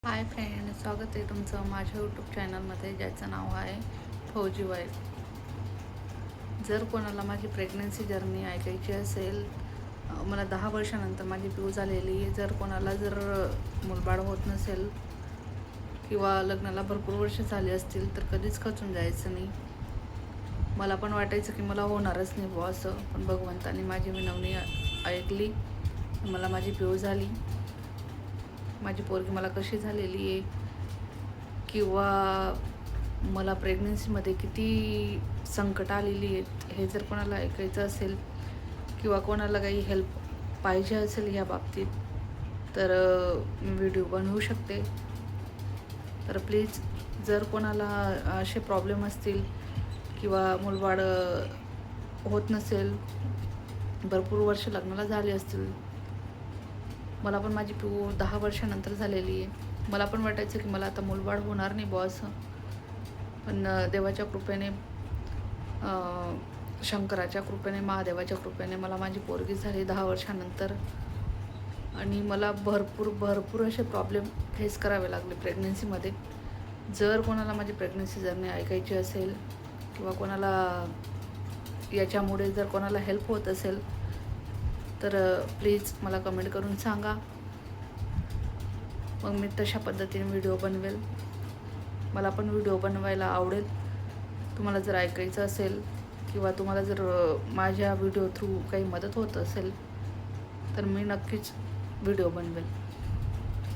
Hi friend, स्वागत आहे तुमचं माझ्या यूट्यूब चॅनलमध्ये, ज्याचं नाव आहे फौजी वाईफ. जर कोणाला माझी प्रेग्नन्सी जर्नी ऐकायची असेल, मला 10 वर्षानंतर माझी पिऊ झालेली. जर कोणाला मूलबाळ होत नसेल किंवा लग्नाला भरपूर वर्ष झाली असतील तर कधीच खचून जायचं नाही. मला पण वाटायचं की मला होणारच नाही बुवा असं, पण भगवंताने माझी विनवणी ऐकली. मला माझी पिऊ झाली. माझी पोरगी मला कशी झालेली आहे किंवा मला प्रेग्नन्सीमध्ये किती संकट आलेली आहेत, हे जर कोणाला ऐकायचं असेल किंवा कोणाला काही हेल्प पाहिजे असेल या बाबतीत, तर मी व्हिडिओ बनवू शकते. तर प्लीज, जर कोणाला असे प्रॉब्लेम असतील किंवा मूलबाळ होत नसेल, भरपूर वर्ष लग्नाला झाली असतील. मला पण माझी पिऊ 10 वर्षानंतर झालेली आहे. मला पण वाटायचं की मला आता मूलबाळ होणार नाही बुवा असं, पण देवाच्या कृपेने, शंकराच्या कृपेने, महादेवाच्या कृपेने मला माझी पोरगी झाली 10 वर्षानंतर. आणि मला भरपूर असे प्रॉब्लेम फेस करावे लागले प्रेग्नन्सीमध्ये. जर कोणाला माझी प्रेग्नन्सी जर्नी ऐकायची असेल किंवा कोणाला याच्यामुळे जर कोणाला हेल्प होत असेल तर प्लीज मला कमेंट करून सांगा. मग मी तशा पद्धतीने व्हिडिओ बनवेल. मला पण व्हिडिओ बनवायला आवडेल. तुम्हाला जर ऐकायचं असेल किंवा तुम्हाला जर माझ्या व्हिडिओ थ्रू काही मदत होत असेल तर मी नक्कीच व्हिडिओ बनवेल.